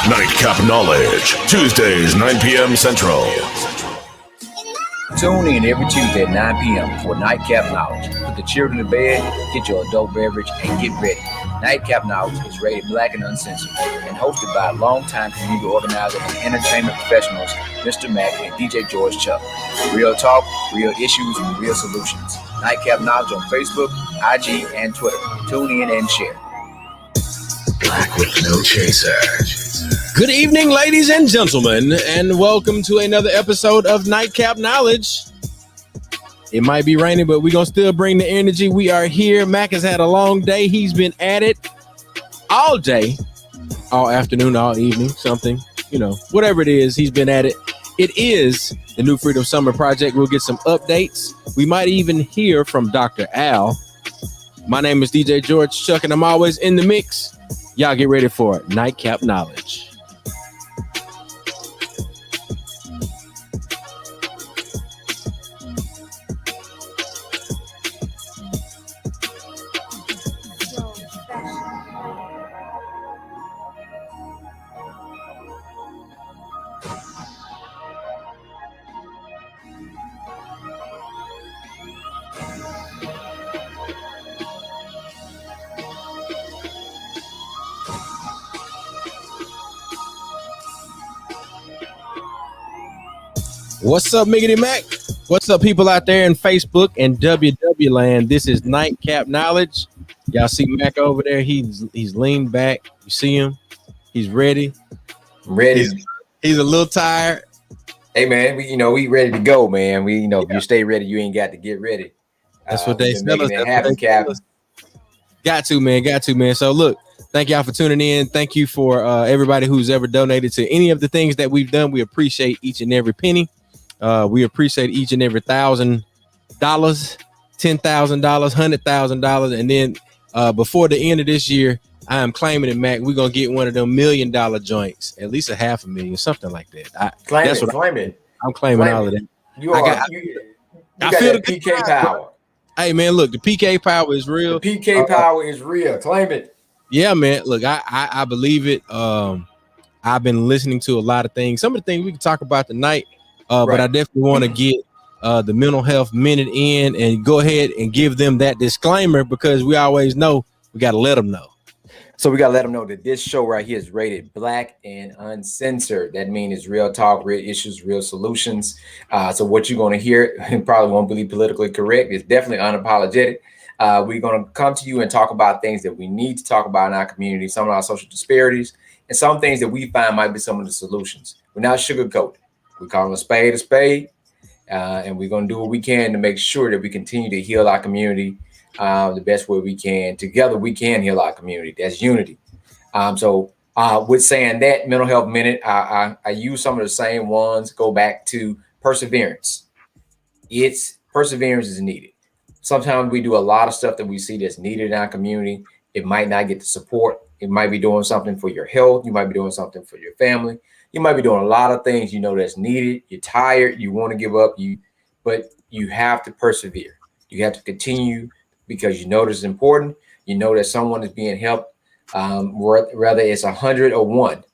Nightcap Knowledge, Tuesdays, 9 p.m. Central. Tune in every Tuesday at 9 p.m. for Nightcap Knowledge. Put the children to bed, get your adult beverage, and get ready. Nightcap Knowledge is rated Black and uncensored and hosted by longtime community organizer and entertainment professionals, Mr. Mac and DJ George Chuck. Real talk, real issues, and real solutions. Nightcap Knowledge on Facebook, IG, and Twitter. Tune in and share. Black with no chaser. Good evening, ladies and gentlemen, and welcome to another episode of Nightcap Knowledge. It might be raining, but we're going to still bring the energy. We are here. Mac has had a long day. He's been at it all day, all afternoon, all evening, something, whatever it is, he's been at it. It is the New Freedom Summer Project. We'll get some updates. We might even hear from Dr. Al. My name is DJ George Chuck, and I'm always in the mix. Y'all get ready for Nightcap Knowledge. What's up, Miggity Mac? What's up, people out there in Facebook and WW land? This is Nightcap Knowledge. Y'all see Mac over there? He's leaned back. You see him? He's ready. Ready. He's a little tired. Hey man, we ready to go, man. If you stay ready, you ain't got to get ready. That's what they tell us. Got to, man. So look, thank y'all for tuning in. Thank you for everybody who's ever donated to any of the things that we've done. We appreciate each and every penny. We appreciate each and every $1,000, $10,000, $100,000, and then before the end of this year, I am claiming it, Mac. We're gonna get one of them $1 million joints, at least $500,000, something like that. Claim it. I'm claiming all of that. You got the PK power. Hey man, look, the PK power is real. The PK power is real. Claim it. Yeah, man. Look, I believe it. I've been listening to a lot of things. Some of the things we can talk about tonight. Right. But I definitely want to get the mental health minute in and go ahead and give them that disclaimer because we always know we got to let them know. So we got to let them know that this show right here is rated Black and uncensored. That means it's real talk, real issues, real solutions. So what you're going to hear probably won't be politically correct. It's definitely unapologetic. We're going to come to you and talk about things that we need to talk about in our community, some of our social disparities, and some things that we find might be some of the solutions. We're not sugarcoating. We call a spade, and we're going to do what we can to make sure that we continue to heal our community the best way we can. Together, we can heal our community. That's unity. So with saying that, Mental Health Minute, I use some of the same ones, go back to perseverance. Perseverance is needed. Sometimes we do a lot of stuff that we see that's needed in our community. It might not get the support. It might be doing something for your health. You might be doing something for your family. You might be doing a lot of things that's needed. You're tired. You want to give up. But you have to persevere. You have to continue because this is important. You know that someone is being helped. Whether it's 100 or 1,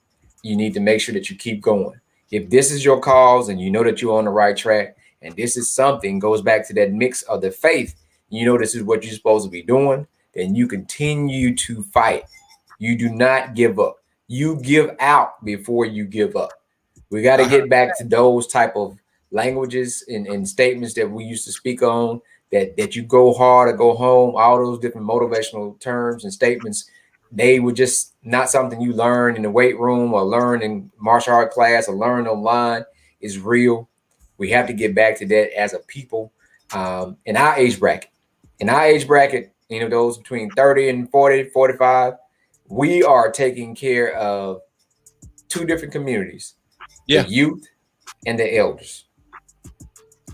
you need to make sure that you keep going. If this is your cause and you know that you're on the right track, and this is something goes back to that mix of the faith, this is what you're supposed to be doing, then you continue to fight. You do not give up. You give out before you give up. We got to get back to those type of languages and statements that we used to speak on, that you go hard or go home, all those different motivational terms and statements. They were just not something you learn in the weight room or learn in martial art class or learn online. It's real. We have to get back to that as a people in our age bracket. Those between 30 and 40, 45, we are taking care of 2 different communities, the youth and the elders.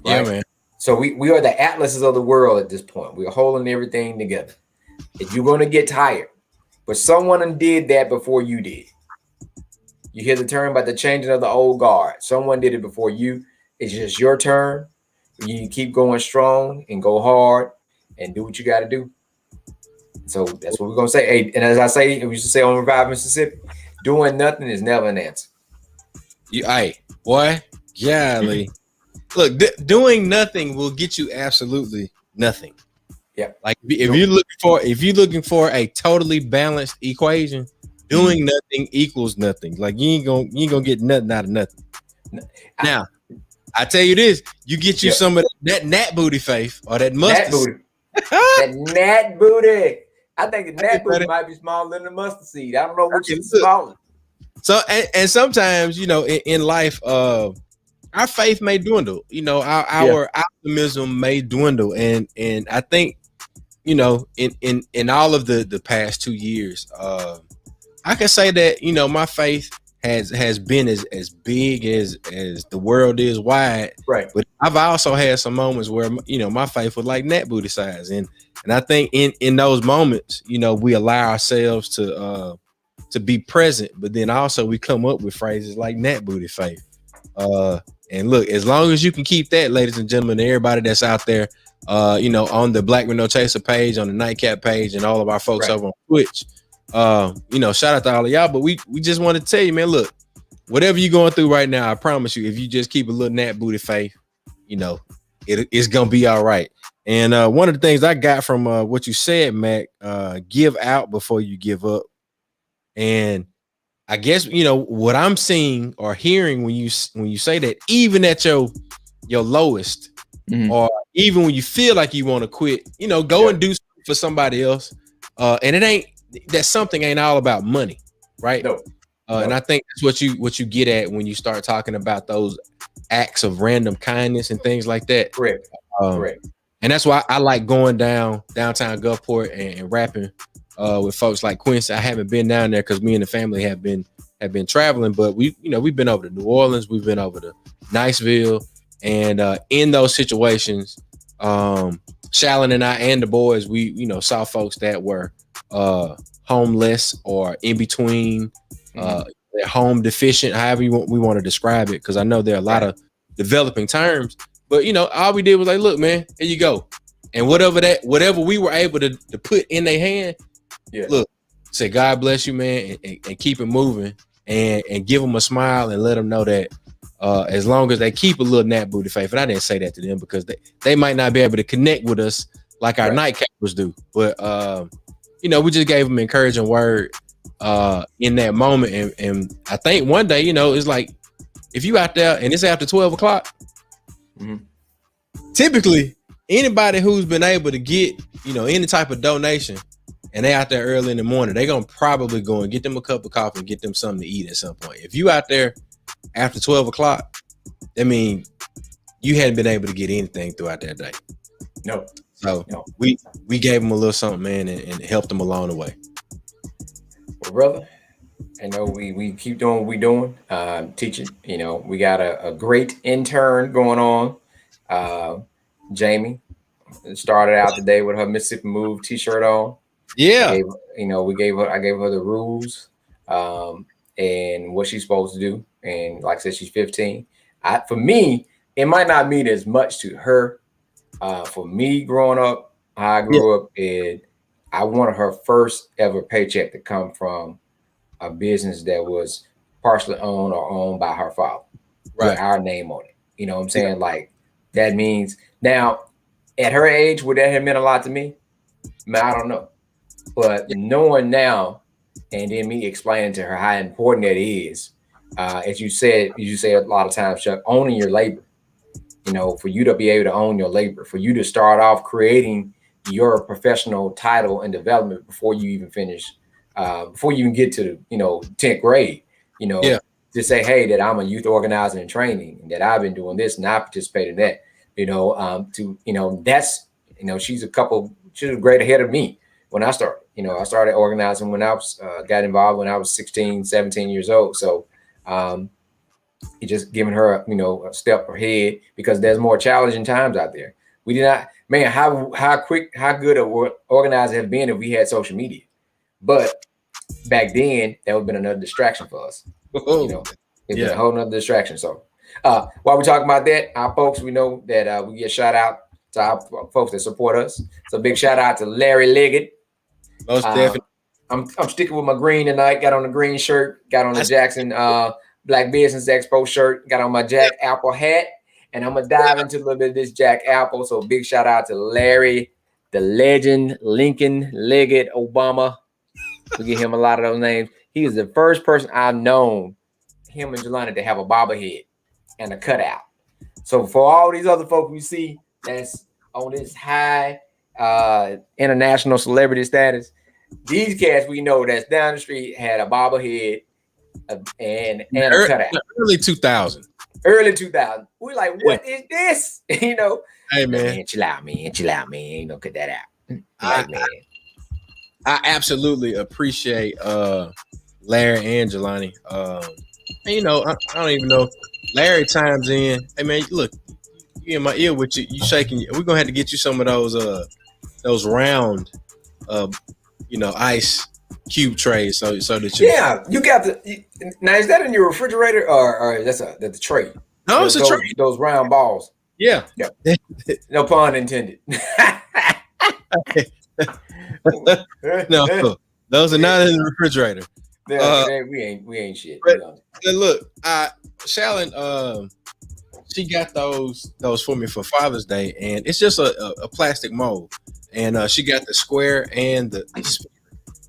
Right? Yeah, man. So we are the atlases of the world at this point. We are holding everything together. If you're going to get tired, but someone did that before you did. You hear the term about the changing of the old guard. Someone did it before you. It's just your turn. You keep going strong and go hard and do what you got to do. So that's what we're going to say. Hey, and as I say, we used to say on Revive Mississippi, Doing nothing is never an answer. Hey, boy, golly. Look, doing nothing will get you absolutely nothing. Yeah. Like if you're looking for a totally balanced equation, doing nothing equals nothing. Like you ain't gonna get nothing out of nothing. Now, I tell you this, you get you some of that gnat booty, Faith, or that mustard. That gnat booty. I think the gnat booty might be smaller than the mustard seed. I don't know which is smaller. So and sometimes, you know, in life, our faith may dwindle. You know, our optimism may dwindle, and I think, you know, in all of the past 2 years, I can say that, you know, my faith has been as big as the world is wide. Right. But I've also had some moments where, you know, my faith was like gnat booty size, and I think in those moments, you know, we allow ourselves to be present, but then also we come up with phrases like gnat booty faith. And look, as long as you can keep that, ladies and gentlemen, everybody that's out there, you know, on the Black with No Chaser page, on the Nightcap page, and all of our folks over on Twitch, you know, shout out to all of y'all. But we just want to tell you, man, look, whatever you're going through right now, I promise you, if you just keep a little gnat booty faith, you know, it's gonna be all right. And one of the things I got from what you said, Mac, give out before you give up. And I guess, you know, what I'm seeing or hearing when you say that, even at your lowest, or even when you feel like you want to quit, you know, go and do something for somebody else. And it ain't that something ain't all about money, right? No. And I think that's what you get at when you start talking about those acts of random kindness and things like that. Correct. Correct. And that's why I like going downtown Gulfport and rapping with folks like Quincy. I haven't been down there because me and the family have been traveling, but we've been over to New Orleans, we've been over to Niceville, and in those situations, Shallon and I and the boys, we, you know, saw folks that were homeless or in between, home deficient, however we want to describe it, because I know there are a lot of developing terms. But, you know, all we did was like, look, man, here you go. And whatever we were able to put in their hand, look, say, God bless you, man, and keep it moving, and give them a smile and let them know that as long as they keep a little gnat booty faith. And I didn't say that to them because they might not be able to connect with us like our nightcappers do. But, you know, we just gave them an encouraging word in that moment. And I think one day, you know, it's like, if you out there and it's after 12 o'clock, typically anybody who's been able to get, you know, any type of donation and they out there early in the morning, they're going to probably go and get them a cup of coffee and get them something to eat at some point. If you out there after 12 o'clock, I mean, you hadn't been able to get anything throughout that day. No. So we gave them a little something, man, and helped them along the way. Well, brother, I know we keep doing what we're doing, teaching. You know, we got a great intern going on. Jamie started out today with her Mississippi Move t-shirt on. Yeah. I gave her the rules and what she's supposed to do. And like I said, she's 15. For me, it might not mean as much to her. For me growing up, how I grew up, and I wanted her first ever paycheck to come from a business that was partially owned by her father, with our name on it. You know what I'm saying? Like, that means now at her age, would that have meant a lot to me? Man, I don't know. But knowing now, and then me explaining to her how important that is, as you say a lot of times, Chuck, owning your labor. You know, for you to be able to own your labor, for you to start off creating your professional title and development before you even finish, before you even get to, 10th grade, to say, hey, that I'm a youth organizer and training, and that I've been doing this and I participate in that, that's, she's a grade ahead of me when I started. I started organizing when I was, got involved when I was 16, 17 years old. So, it just giving her, a step ahead, because there's more challenging times out there. We did not, man, how good a organizer have been if we had social media. But back then, that would have been another distraction for us. It's been a whole nother distraction. So while we're talking about that, our folks, we know that we get shout out to our folks that support us. So big shout out to Larry Liggett. Most definitely. I'm sticking with my green tonight. Got on the green shirt. Got on the Jackson Black Business Expo shirt. Got on my Jack Apple hat. And I'm gonna dive into a little bit of this Jack Apple. So big shout out to Larry, the legend, Lincoln Leggett Obama. We give him a lot of those names. He is the first person I've known, him and Jelani, to have a bobblehead and a cutout. So for all these other folks we see that's on this high international celebrity status, these cats we know that's down the street had a bobblehead and a cutout. Early 2000. Early 2000. We're like, what is this? Hey man, chill out, man. You know, cut that out. I absolutely appreciate Larry and Jelani. You know, I don't even know. Larry chimes in. Hey man, look, you in my ear with you shaking. We're gonna have to get you some of those round ice cube trays so that you. Yeah, you got the. Now is that in your refrigerator or that's the tray? No, it's a tray. Those round balls. Yeah. No pun intended. No, those are not in the refrigerator. Yeah, we ain't shit. But look, Shallon, she got those for me for Father's Day, and it's just a plastic mold, and she got the square and the sphere.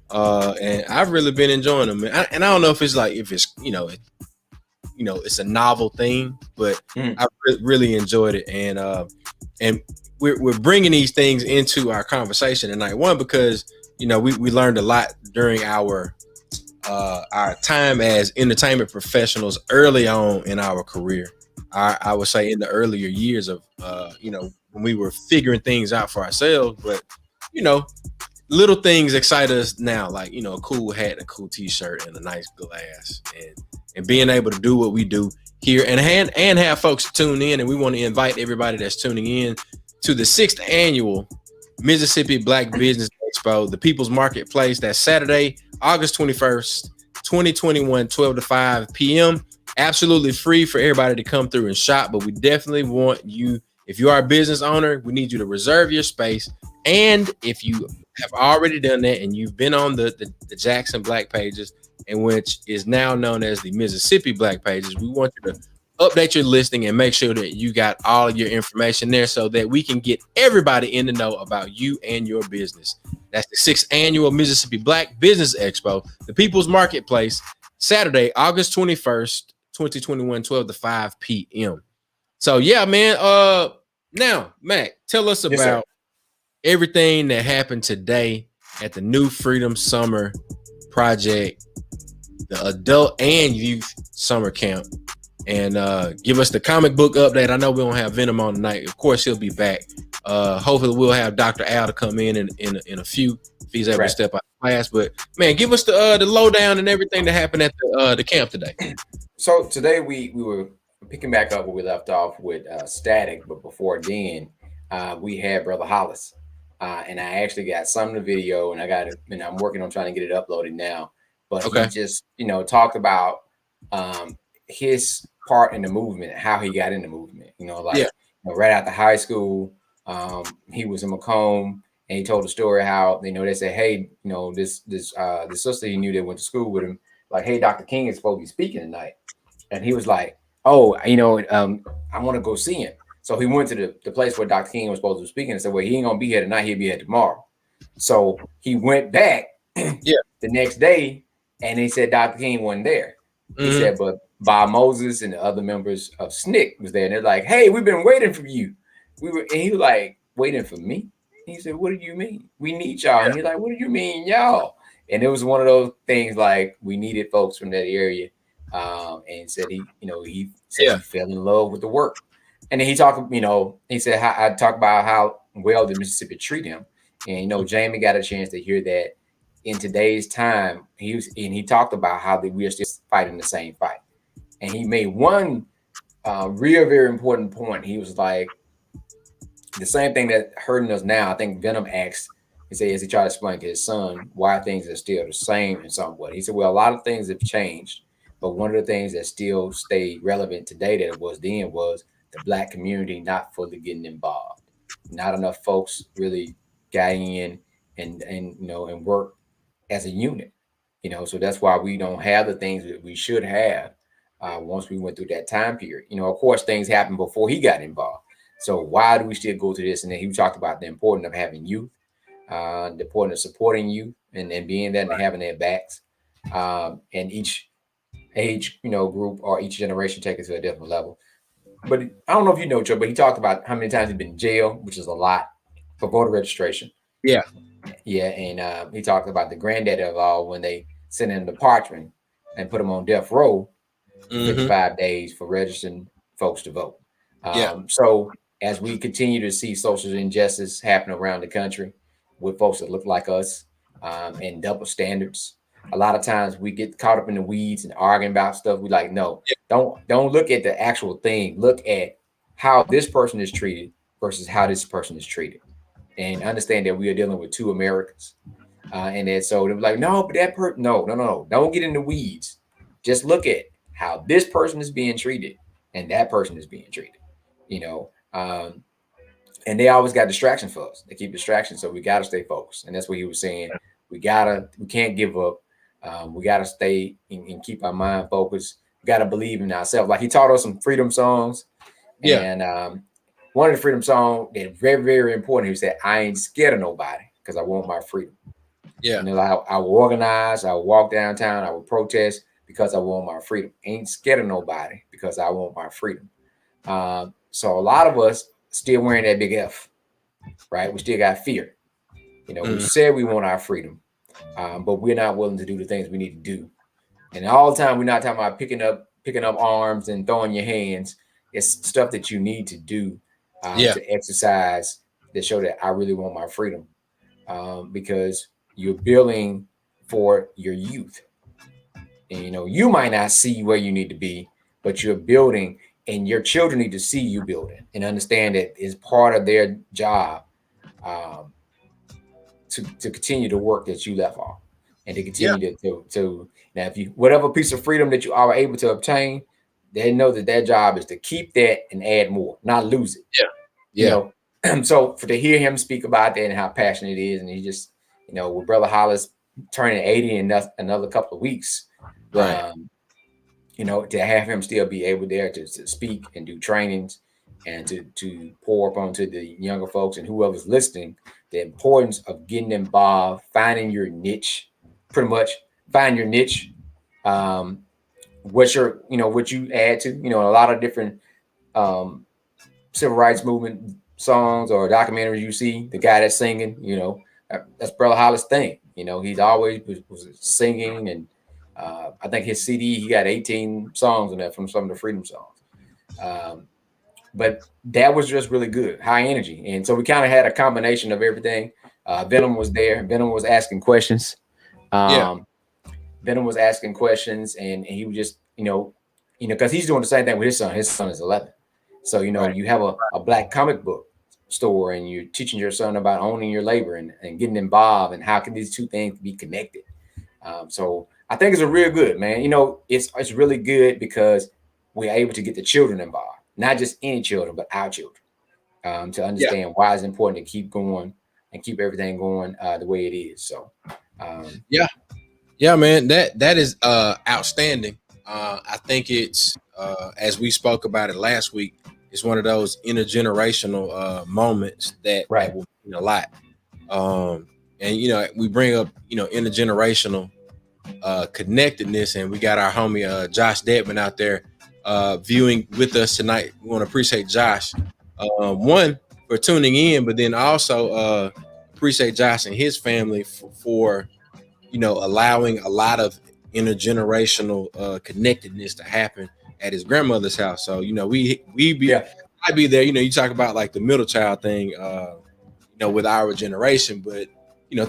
And I've really been enjoying them, and I don't know if it's it's a novel thing, but I really enjoyed it, and we're bringing these things into our conversation tonight. One, because we learned a lot during our time as entertainment professionals early on in our career. I would say in the earlier years of when we were figuring things out for ourselves, but little things excite us now, like a cool hat, a cool t-shirt, and a nice glass, and being able to do what we do here and have folks tune in. And we want to invite everybody that's tuning in to the 6th annual Mississippi Black Business Expo, the People's Marketplace. That's Saturday, August 21st, 2021, 12 to 5 p.m. Absolutely free for everybody to come through and shop, but we definitely want you, if you are a business owner, we need you to reserve your space. And if you have already done that and you've been on the Jackson Black pages, and which is now known as the Mississippi Black pages, we want you to update your listing and make sure that you got all of your information there so that we can get everybody in the know about you and your business. That's the 6th annual Mississippi Black Business Expo, the People's Marketplace, Saturday, August 21st, 2021, 12 to 5 p.m. So yeah, man. Now, Mac, tell us about everything that happened today at the New Freedom Summer Project, the adult and youth summer camp, and give us the comic book update. I know we don't have Venom on tonight. Of course, he'll be back. Hopefully, we'll have Dr. Al to come in a few if he's able to step out of class. But man, give us the lowdown and everything that happened at the camp today. So today we were picking back up where we left off with Static, but before then, we had Brother Hollis. And I actually got some of the video, and I'm working on trying to get it uploaded now. But he just, talked about his part in the movement, how he got in the movement. Right after high school, he was in Macomb, and he told the story how they said, hey, this sister he knew that went to school with him, like, hey, Dr. King is supposed to be speaking tonight, and he was like, oh, I want to go see him. So he went to the place where Dr. King was supposed to be speaking and said, well, he ain't gonna be here tonight, he'll be here tomorrow. So he went back the next day, and he said Dr. King wasn't there. He said, but Bob Moses and the other members of SNCC was there, and they're like, hey, we've been waiting for you. And he was like, waiting for me? He said, what do you mean? We need y'all. And he's like, what do you mean, y'all? And it was one of those things like we needed folks from that area. And said he fell in love with the work. And then he talked, he said, I talked about how well the Mississippi treat him. And, Jamie got a chance to hear that in today's time. He talked about how we are still fighting the same fight. And he made one real, very important point. He was like, the same thing that hurting us now, I think Venom asked, he said, as he tried to explain to his son why things are still the same in some way. He said, well, a lot of things have changed, but one of the things that still stay relevant today that it was then was the Black community not fully getting involved. Not enough folks really got in and work as a unit, so that's why we don't have the things that we should have once we went through that time period. Of course, things happened before he got involved. So why do we still go to this? And then he talked about the importance of having youth, the importance of supporting youth and being there and having their backs, and each age, group or each generation take it to a different level. But I don't know if you know, Joe, but he talked about how many times he's been in jail, which is a lot for voter registration. Yeah. Yeah, and he talked about the granddaddy of all when they sent him the parchment and put him on death row 55 days for registering folks to vote. So as we continue to see social injustice happen around the country with folks that look like us and double standards, a lot of times we get caught up in the weeds and arguing about stuff. We like, no, don't look at the actual thing. Look at how this person is treated versus how this person is treated. And understand that we are dealing with two Americans. And then so they're like, no, but that person, no. Don't get in the weeds. Just look at how this person is being treated and that person is being treated, and they always got distractions for us. They keep distractions. So we got to stay focused. And that's what he was saying. We can't give up. We got to stay and keep our mind focused. We got to believe in ourselves. Like he taught us some freedom songs. Yeah. And one of the freedom songs that's very, very important. He said, I ain't scared of nobody because I want my freedom. Yeah. I will organize. I will walk downtown. I will protest because I want my freedom. Ain't scared of nobody because I want my freedom. So a lot of us still wearing that big F, right? We still got fear. We said we want our freedom, but we're not willing to do the things we need to do. And all the time, we're not talking about picking up arms and throwing your hands. It's stuff that you need to do to exercise to show that I really want my freedom, because you're building for your youth. And, you might not see where you need to be, but you're building, and your children need to see you building and understand that it's part of their job to continue the work that you left off and to continue to now, if you, whatever piece of freedom that you are able to obtain, they know that their job is to keep that and add more, not lose it. So to hear him speak about that and how passionate it is, and he just, with Brother Hollis turning 80 in another couple of weeks, right? To have him still be able there to speak and do trainings and to pour up onto the younger folks and whoever's listening, the importance of getting involved, finding your niche, pretty much find your niche. What you add to, a lot of different civil rights movement songs or documentaries you see, the guy that's singing, that's Brother Hollis' thing. He's always was singing, and I think his CD, he got 18 songs in that from some of the freedom songs. But that was just really good, high energy. And so we kind of had a combination of everything. Venom was there. Venom was asking questions. Venom was asking questions, and he was just, because he's doing the same thing with his son. His son is 11. So, you have a black comic book store, and you're teaching your son about owning your labor and getting involved, and how can these two things be connected. So I think it's a real good, man. It's really good because we're able to get the children involved, not just any children, but our children, to understand why it's important to keep going and keep everything going the way it is. So, yeah, man, that is outstanding. I think it's as we spoke about it last week, it's one of those intergenerational moments that will mean a lot. And we bring up intergenerational connectedness, and we got our homie Josh Dedman out there viewing with us tonight. We want to appreciate Josh, one, for tuning in, but then also appreciate Josh and his family for allowing a lot of intergenerational connectedness to happen at his grandmother's house. So I'd be there. You talk about like the middle child thing, with our generation, but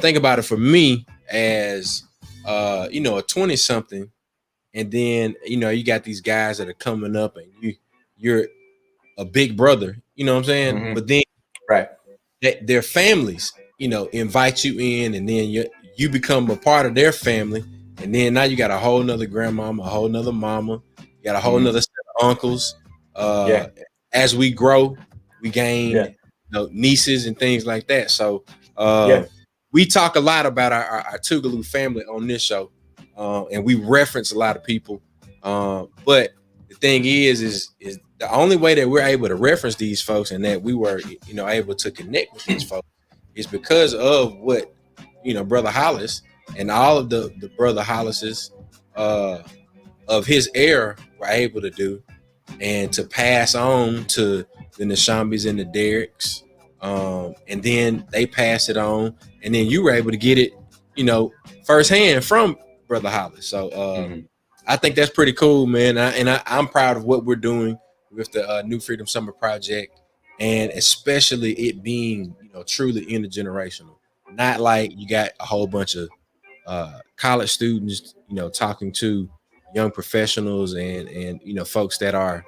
think about it for me as a 20-something, and then you got these guys that are coming up, and you're a big brother. You know what I'm saying? Mm-hmm. But then their families, invite you in, and then you become a part of their family, and then now you got a whole nother grandmama, a whole nother mama, you got a whole nother set of uncles. As we grow, we gain nieces and things like that. So we talk a lot about our Tougaloo family on this show, and we reference a lot of people. But the thing is the only way that we're able to reference these folks and that we were, able to connect with these folks is because of what, Brother Hollis and all of the Brother Hollises of his era were able to do, and to pass on to the Nashambis and the Derricks. And then they pass it on, and then you were able to get it, firsthand from Brother Hollis. So I think that's pretty cool, man. I'm proud of what we're doing with the New Freedom Summer Project, and especially it being, truly intergenerational. Not like you got a whole bunch of college students, talking to young professionals and folks that are,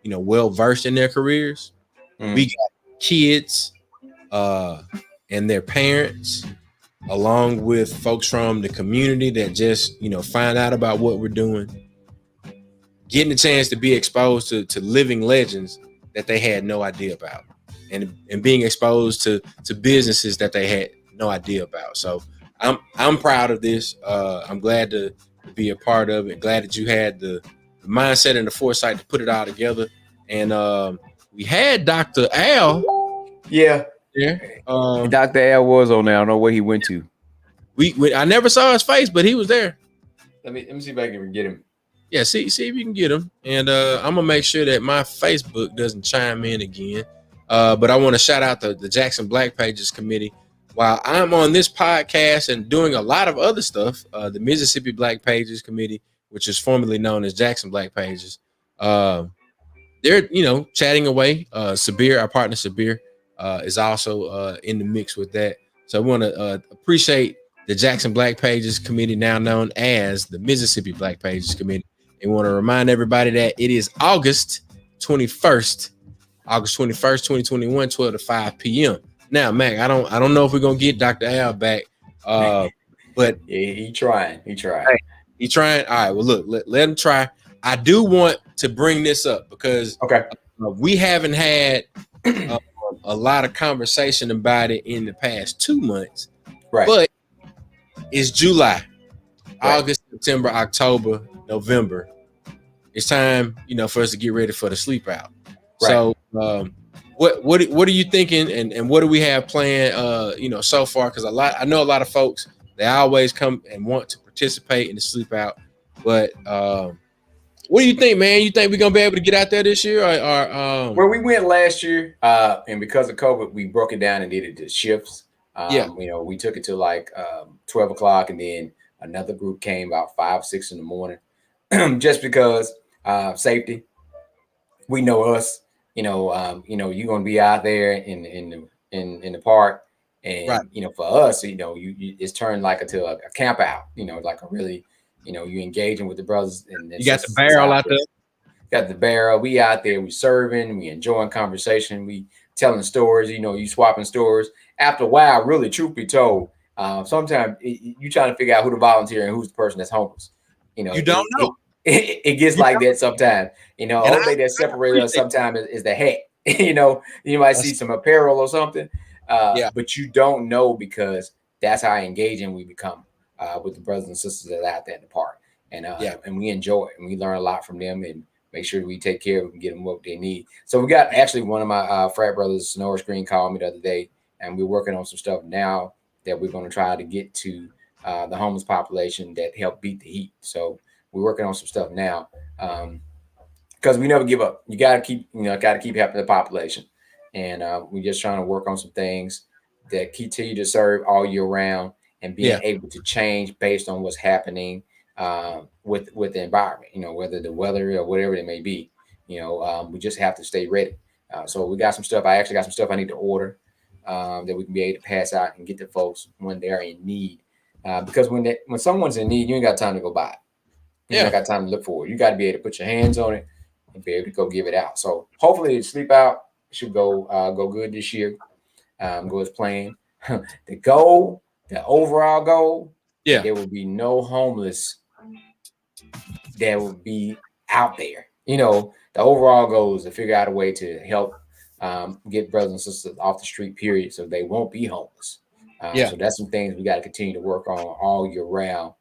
well versed in their careers. We got kids and their parents, along with folks from the community that just, find out about what we're doing, getting a chance to be exposed to living legends that they had no idea about, and being exposed to businesses that they had no idea about. So I'm proud of this. I'm glad to be a part of it. Glad that you had the mindset and the foresight to put it all together. And we had Dr. Al. Yeah. Dr. Al was on there. I don't know where he went to. I never saw his face, but he was there. Let me see if I can get him. Yeah, see if you can get him. And I'm gonna make sure that my Facebook doesn't chime in again. But I want to shout out the Jackson Black Pages Committee. While I'm on this podcast and doing a lot of other stuff, the Mississippi Black Pages Committee, which is formerly known as Jackson Black Pages, they're chatting away. Sabir, our partner Sabir, is also in the mix with that. So I want to appreciate the Jackson Black Pages Committee, now known as the Mississippi Black Pages Committee, and want to remind everybody that it is August 21st, 2021, 12 to 5 p.m. Now, Mac, I don't know if we're gonna get Dr. Al back, but he trying. He trying. All right. Well, look, let him try. I do want to bring this up because we haven't had a lot of conversation about it in the past 2 months. Right. But it's July, August, September, October, November. It's time, for us to get ready for the sleep out. Right. So, what are you thinking, and what do we have planned, so far? Because I know a lot of folks, they always come and want to participate in the sleep out. But what do you think, man? You think we're gonna be able to get out there this year, or Well, we went last year, and because of COVID, we broke it down and did it to shifts. We took it to like 12 o'clock, and then another group came about 5, 6 in the morning, just because safety. We know us. You're gonna be out there in the park, and right. For us, it's turned like into a camp out. Like a really, you engaging with the brothers. And you got the barrel out there. Got the barrel. We out there. We serving. We enjoying conversation. We telling stories. You swapping stories. After a while, really, truth be told, sometimes you trying to figure out who to volunteer and who's the person that's homeless. You don't know. It gets like that sometimes. The only thing that separates us sometimes is the hat. You might see some apparel or something, but you don't know, because that's how engaging we become with the brothers and sisters that are out there in the park. And we enjoy it, and we learn a lot from them, and make sure we take care of them and get them what they need. So we got actually one of my frat brothers, Sonora Screen, called me the other day, and we're working on some stuff now that we're going to try to get to the homeless population that help beat the heat. So we're working on some stuff now, because we never give up. You got to keep helping the population, and we're just trying to work on some things that continue to serve all year round, and being able to change based on what's happening with the environment. Whether the weather or whatever it may be. We just have to stay ready. So we got some stuff. I actually got some stuff I need to order that we can be able to pass out and get to folks when they're in need. Because when someone's in need, you ain't got time to go buy it. You ain't got time to look for it. You got to be able to put your hands on it and be able to go give it out. So hopefully the sleep out should go good this year. Go as planned. The overall goal, there will be no homeless that will be out there. The overall goal is to figure out a way to help get brothers and sisters off the street, period, so they won't be homeless. So that's some things we got to continue to work on all year round.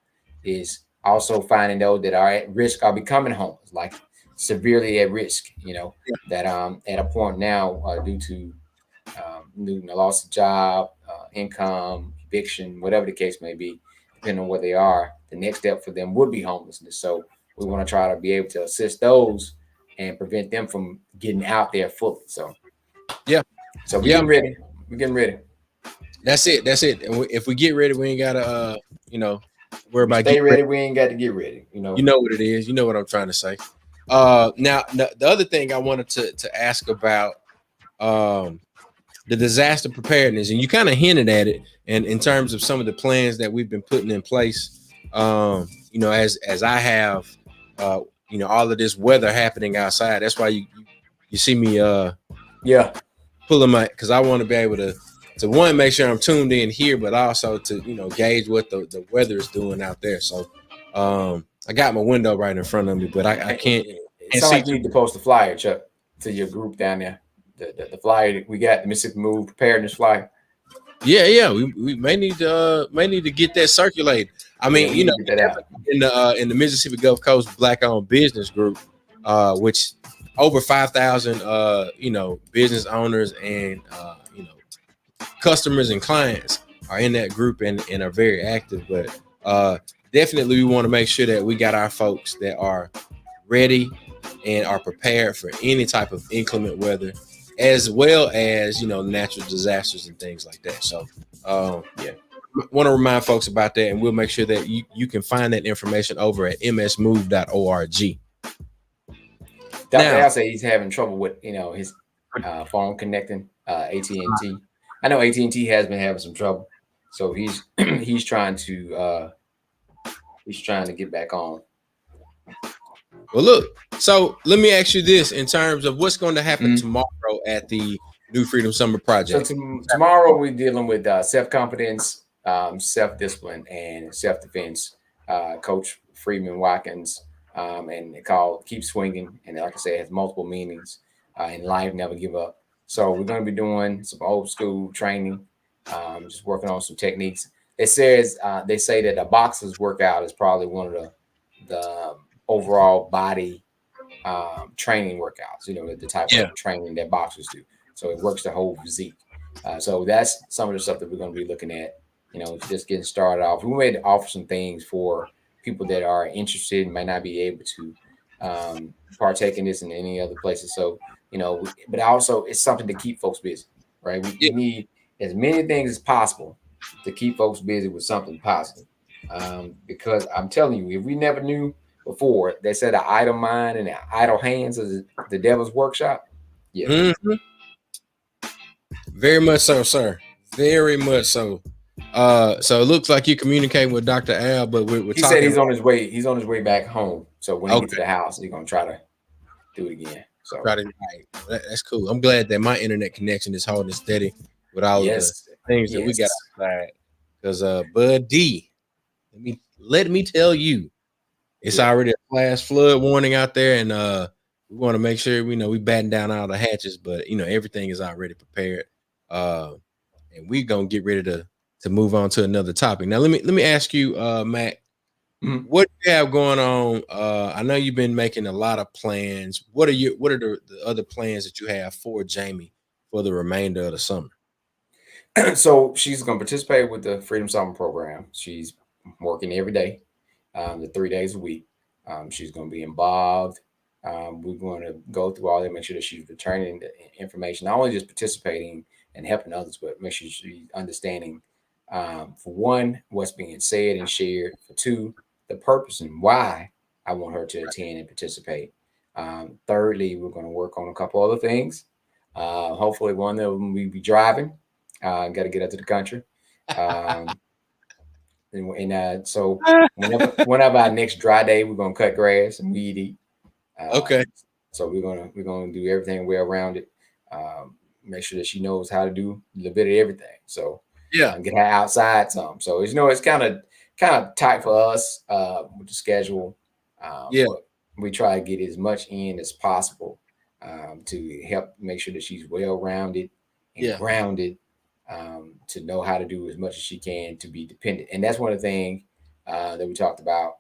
Is also finding those that are at risk of becoming homeless, like severely at risk. That at a point now due to a loss of job, income, eviction, whatever the case may be, depending on what they are, the next step for them would be homelessness. So we want to try to be able to assist those and prevent them from getting out there fully. So we're getting ready. We're getting ready. That's it. And if we get ready, we ain't gotta worry about stay ready. We ain't got to get ready. You know what it is. You know what I'm trying to say. Now the other thing I wanted to ask about the disaster preparedness, and you kind of hinted at it, and in terms of some of the plans that we've been putting in place, as I have, all of this weather happening outside. That's why you see me, pulling because I want to be able to one, make sure I'm tuned in here, but also to gauge what the weather is doing out there. So I got my window right in front of me, but I can't. It sounds like you need to post a flyer, Chuck, to your group down there. The flyer that we got, the Mississippi Move preparedness flyer. Yeah. We may need to get that circulated. I mean, in the Mississippi Gulf Coast Black-owned business group, which over 5,000 business owners and customers and clients are in that group and are very active. But definitely we want to make sure that we got our folks that are ready and are prepared for any type of inclement weather, as well as natural disasters and things like that. So want to remind folks about that, and we'll make sure that you can find that information over at msmove.org. Dr. Al said he's having trouble with his phone connecting AT&T. I know AT&T has been having some trouble, so he's trying to get back on. Well, look, so let me ask you this in terms of what's going to happen tomorrow at the New Freedom Summer Project. So tomorrow we're dealing with self-confidence, self-discipline, and self-defense. Coach Freeman Watkins, and it's called Keep Swinging. And like I said, it has multiple meanings in life, never give up. So we're going to be doing some old school training, just working on some techniques. It says they say that a boxer's workout is probably one of the overall body training workouts, the type of training that boxers do. So it works the whole physique. So that's some of the stuff that we're going to be looking at, just getting started off. We may offer some things for people that are interested and might not be able to partake in this in any other places. So, but also it's something to keep folks busy, right? We need as many things as possible to keep folks busy with something positive. Because I'm telling you, if we never knew before, they said an idle mind and idle hands is the devil's workshop. Yeah. Mm-hmm. Very much so, sir. Very much so. So it looks like you communicating with Dr. Al, but we're he said he's on his way. He's on his way back home. So when he gets to the house, he's gonna try to do it again. So that's cool. I'm glad that my internet connection is holding steady with all of the things that we got outside. Because Bud D, let me tell you, it's already a flash flood warning out there, and we want to make sure we batten down all the hatches, but everything is already prepared. And we're gonna get ready to move on to another topic. Now let me ask you, Matt, what do you have going on? I know you've been making a lot of plans. What are the other plans that you have for Jamie for the remainder of the summer? So she's going to participate with the Freedom Summer program. She's working every day, the 3 days a week. She's going to be involved. We're going to go through all that, make sure that she's returning the information, not only just participating and helping others, but make sure she's understanding, for one, what's being said and shared. For two, the purpose and why I want her to attend and participate. Thirdly, we're going to work on a couple other things. Hopefully one of them we be driving. Got to get out to the country. So whenever our next dry day, we're going to cut grass and weed eat. Okay. So we're gonna do everything well around it. Make sure that she knows how to do a little bit of everything. So get her outside some. So it's kind of tight for us with the schedule. But we try to get as much in as possible to help make sure that she's well rounded and grounded to know how to do as much as she can to be dependent. And that's one of the things that we talked about.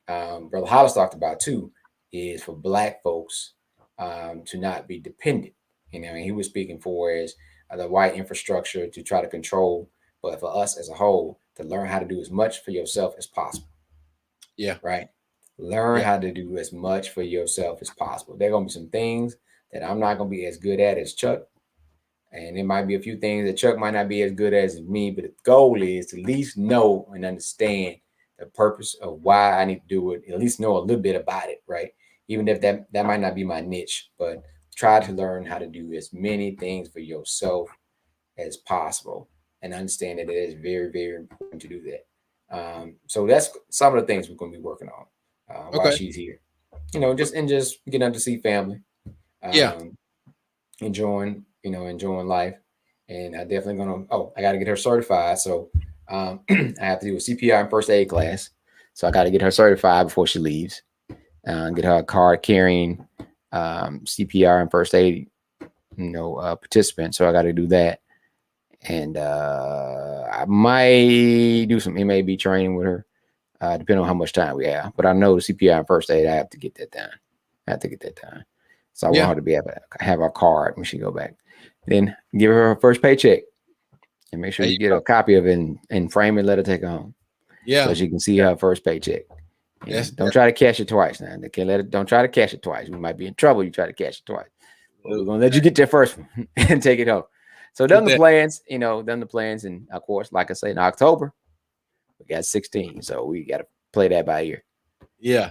Brother Hollis talked about too, is for Black folks to not be dependent. You know, and he was speaking for as the white infrastructure to try to control, but for us as a whole to learn how to do as much for yourself as possible. Yeah. Right. Learn how to do as much for yourself as possible. There are gonna be some things that I'm not gonna be as good at as Chuck. And there might be a few things that Chuck might not be as good as me, but the goal is to at least know and understand the purpose of why I need to do it, at least know a little bit about it, right? Even if that might not be my niche, but try to learn how to do as many things for yourself as possible and understand that it is very, very important to do that. So that's some of the things we're going to be working on while she's here. You know, just getting out to see family. Enjoying life. And I definitely gonna. Oh, I got to get her certified. So I have to do a CPR and first aid class. So I got to get her certified before she leaves. Get her a card carrying CPR and first aid, participant. So I got to do that. And I might do some MAB training with her, depending on how much time we have. But I know the CPR and first aid, I have to get that done. So I want her to be able to have her card when she go back. Then give her first paycheck and make sure you get a copy of it and frame it, let her take it home. Yeah. So she can see her first paycheck. Don't try to cash it twice now. They can't don't try to cash it twice. We might be in trouble. You try to cash it twice. But we're gonna let you get that first one and take it home. So done the plans, and of course, like I say, in October, we got 16. So we gotta play that by ear. Yeah.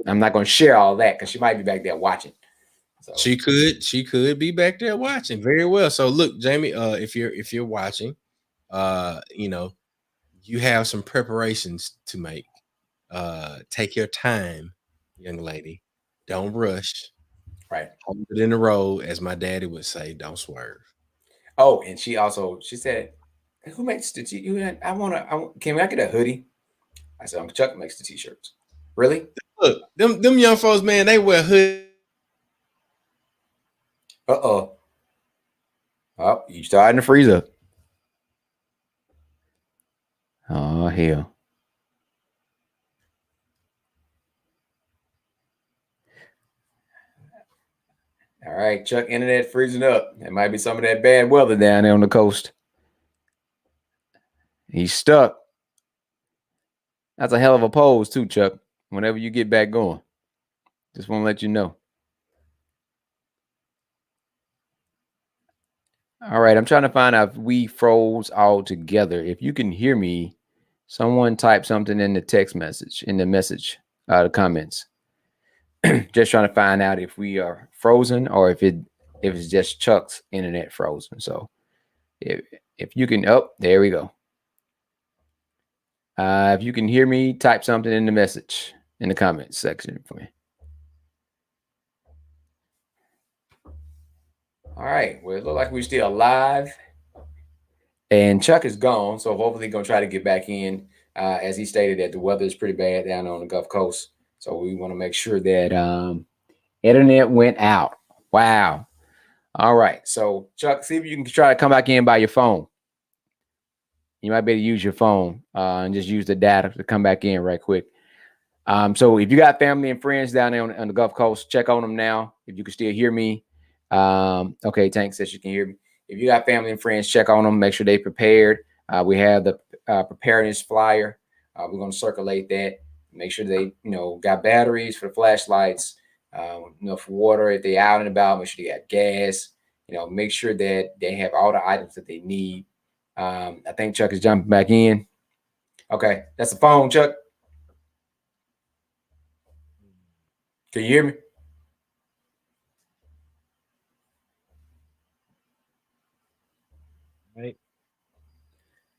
I'm not gonna share all that because she might be back there watching. So she could be back there watching very well. So look, Jamie, if you're watching, you have some preparations to make. Take your time, young lady. Don't rush. Right. Hold it in the road, as my daddy would say. Don't swerve. Oh, and she said, "Who makes the t-shirt? Can I get a hoodie?" I said, "Uncle Chuck makes the t-shirts." Really? Look, them young folks, man, they wear hoodies. Oh, you starting to freeze up. Oh, hell. All right, Chuck, internet freezing up. There might be some of that bad weather down there on the coast. He's stuck. That's a hell of a pose too, Chuck. Whenever you get back going. Just want to let you know. All right, I'm trying to find out if we froze all together. If you can hear me, someone type something in the text message, the comments. Just trying to find out if we are frozen or if it's just Chuck's internet frozen. So if you can, there we go. If you can hear me, type something in the comments section for me. All right. Well, it looks like we're still alive. And Chuck is gone, so hopefully going to try to get back in. As he stated that the weather is pretty bad down on the Gulf Coast. So we want to make sure that internet went out. Wow. All right. So Chuck, see if you can try to come back in by your phone. You might be able to use your phone and just use the data to come back in right quick. So if you got family and friends down there on the Gulf Coast, check on them now. If you can still hear me. Okay, Tank says you can hear me. If you got family and friends, check on them. Make sure they're prepared. We have the preparedness flyer. We're going to circulate that. Make sure they, got batteries for the flashlights. For water. If they're out and about, make sure they got gas. Make sure that they have all the items that they need. I think Chuck is jumping back in. Okay, that's the phone, Chuck. Can you hear me? Right.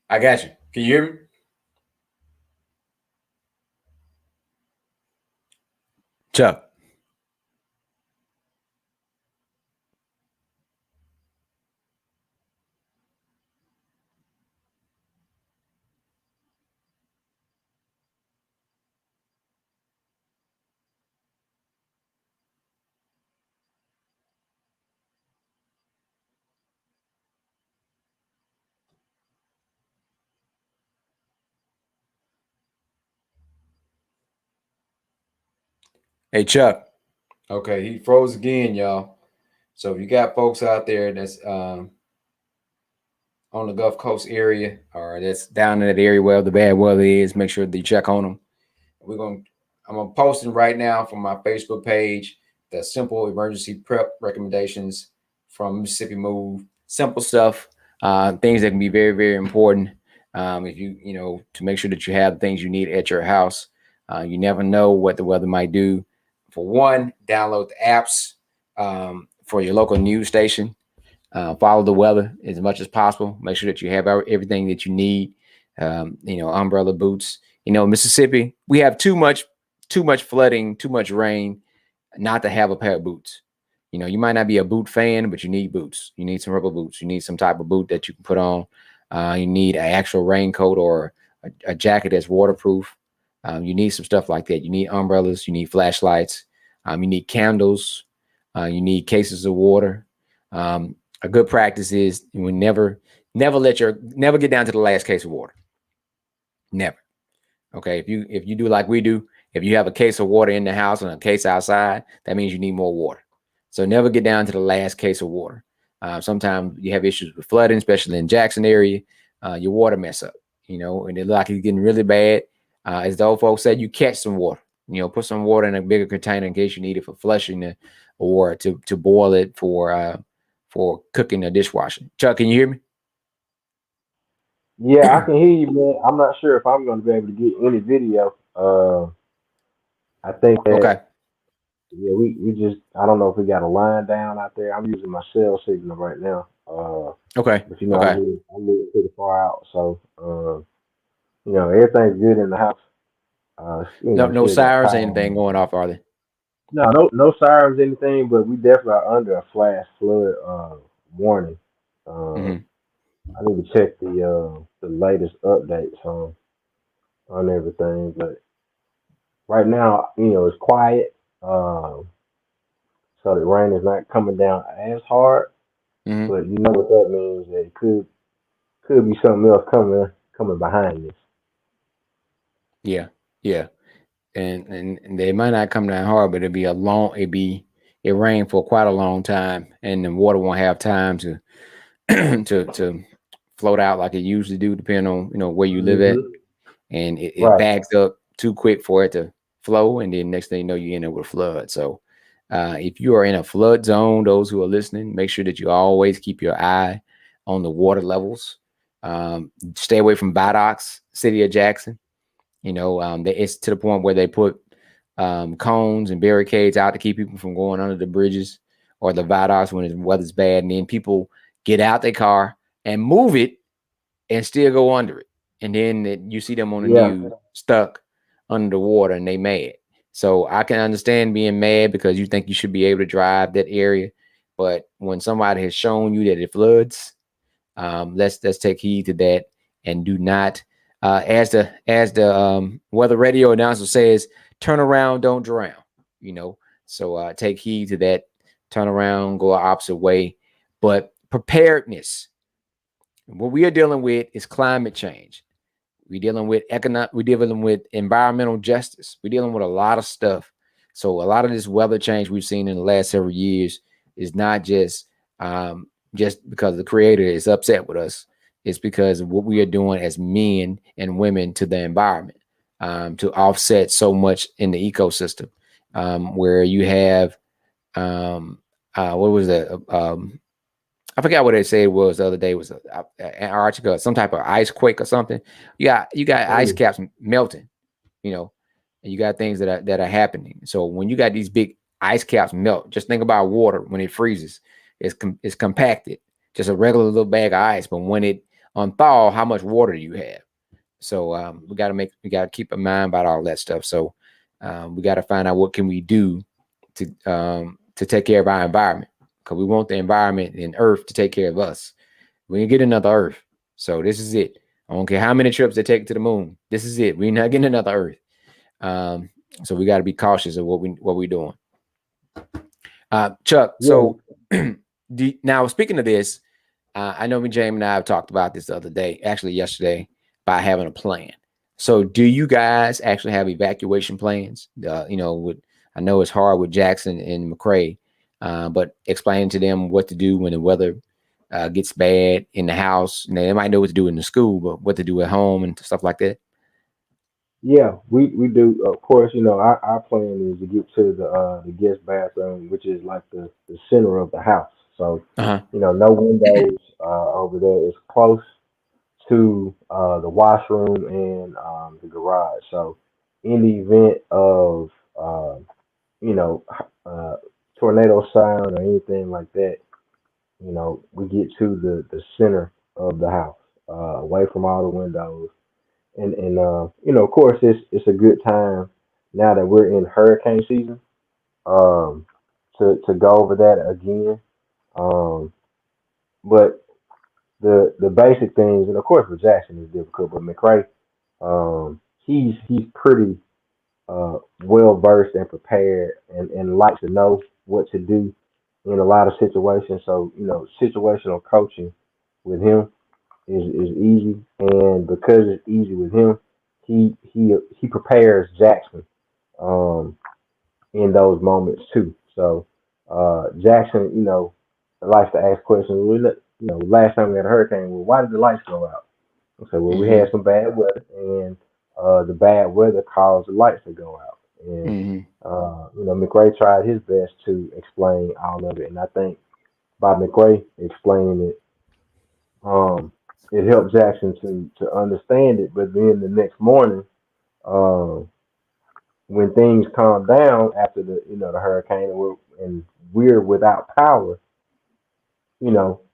I got you. Can you hear me? Chuck. Hey, Chuck. Okay, he froze again, y'all. So if you got folks out there that's on the Gulf Coast area or that's down in that area where the bad weather is, make sure that you check on them. I'm posting right now from my Facebook page the simple emergency prep recommendations from Mississippi Move. Simple stuff, things that can be very, very important. If to make sure that you have the things you need at your house. You never know what the weather might do. For one, download the apps for your local news station. Follow the weather as much as possible. Make sure that you have everything that you need. Umbrella, boots. Mississippi, we have too much flooding, too much rain, not to have a pair of boots. You might not be a boot fan, but you need boots. You need some rubber boots. You need some type of boot that you can put on. You need an actual raincoat or a jacket that's waterproof. You need some stuff like that. You need umbrellas. You need flashlights. You need candles. You need cases of water. A good practice is you never get down to the last case of water. Never. Okay. If you do like we do, if you have a case of water in the house and a case outside, that means you need more water. So never get down to the last case of water. Sometimes you have issues with flooding, especially in Jackson area. Your water mess up, and it look like it's getting really bad. As the old folks said, you catch some water. Put some water in a bigger container in case you need it for flushing or to boil it for cooking or dishwashing. Chuck, can you hear me? Yeah, I can hear you, man. I'm not sure if I'm going to be able to get any video. I think that, Okay. yeah, we just, I don't know if we got a line down out there. I'm using my cell signal right now. Okay. But, Okay. I'm moving pretty far out. So, everything's good in the house. No still got sirens or power. anything going off, are they? No sirens, anything, but we definitely are under a flash flood warning. Mm-hmm. I need to check the latest updates on everything, but right now, it's quiet. So the rain is not coming down as hard, Mm-hmm. but you know what that means. That it could be something else coming behind this. Yeah. Yeah. And they might not come down hard, but it rain for quite a long time, and the water won't have time to to float out like it usually do, depending on where you live at, Hmm. and it Right. backs up too quick for it to flow, and then next thing you know, you end up with a flood. So if you are in a flood zone, those who are listening, make sure that you always keep your eye on the water levels. Stay away from Vidocs, City of Jackson. It's to the point where they put cones and barricades out to keep people from going under the bridges or the viaducts when the weather's bad. And then people get out their car and move it and still go under it. And then you see them on the Yeah. news stuck under the water and they mad. So I can understand being mad because you think you should be able to drive that area. But when somebody has shown you that it floods, let's take heed to that and do not as the weather radio announcer says, turn around, don't drown. So take heed to that. Turn around, go the opposite way. But preparedness, what we are dealing with is climate change. We're dealing with environmental justice. We're dealing with a lot of stuff. So a lot of this weather change we've seen in the last several years is not just because the creator is upset with us. It's because of what we are doing as men and women to the environment to offset so much in the ecosystem, where you have what was that? I forgot what they said it was the other day. It was Antarctica, some type of ice quake or something. You got ice caps melting, and you got things that are happening. So when you got these big ice caps melt, just think about water when it freezes. It's compacted, just a regular little bag of ice. But when it unthaw, how much water do you have? So we got to keep in mind about all that stuff. So we got to find out what can we do to take care of our environment, because we want the environment and Earth to take care of us. We can get another Earth. So this is it. I don't care how many trips they take to the moon. This is it. We're not getting another Earth. So we got to be cautious of what we're doing. Chuck, Yeah. so now speaking of this, I know James and I have talked about this the other day, actually yesterday, by having a plan. So do you guys actually have evacuation plans? With I know it's hard with Jackson and McCray, but explaining to them what to do when the weather gets bad in the house. And they might know what to do in the school, but what to do at home and stuff like that. Yeah, we do. Of course, our plan is to get to the guest bathroom, which is like the center of the house. So Uh-huh. no windows over there. It's close to the washroom and the garage. So in the event of you know uh, tornado sound or anything like that, we get to the center of the house, away from all the windows. And of course, it's a good time now that we're in hurricane season, um, to go over that again. Um, but the basic things, and of course, for Jackson is difficult, but McRae, he's pretty well versed and prepared, and likes to know what to do in a lot of situations. So situational coaching with him is easy, and because it's easy with him, he prepares Jackson um, in those moments too. So Jackson, likes to ask questions. Last time we had a hurricane, well, why did the lights go out? I said, well, we Mm-hmm. had some bad weather, and the bad weather caused the lights to go out. And Mm-hmm. McRae tried his best to explain all of it, and I think by McRae explaining it, um, it helped Jackson to understand it. But then the next morning, um, when things calmed down after the hurricane, and we're without power,